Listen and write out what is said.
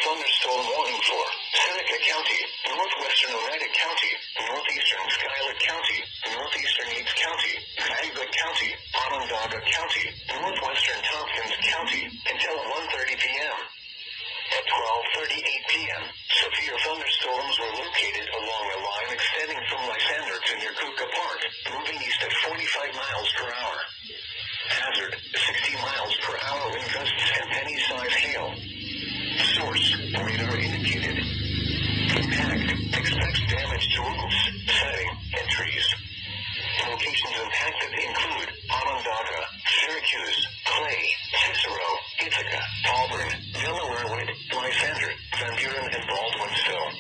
thunderstorm warning for Seneca County, northwestern Oneida County, northeastern Schuyler County, northeastern Eads County, Cayuga County, Onondaga County, northwestern Tompkins County, until 1:30 p.m. At 12:38 p.m., severe thunderstorms were located along a line extending from Lysander to near Kuka Park, moving east at 45 miles per hour. Hazard, 60 miles per hour wind gusts and penny-size hail. Source, radar indicated. Impact, expects damage to roofs, setting, and trees. Locations impacted include Onondaga, Syracuse, Clay, Cicero, Ithaca, Auburn, Delawarewood, Lysander, Van Buren, and Baldwinsville.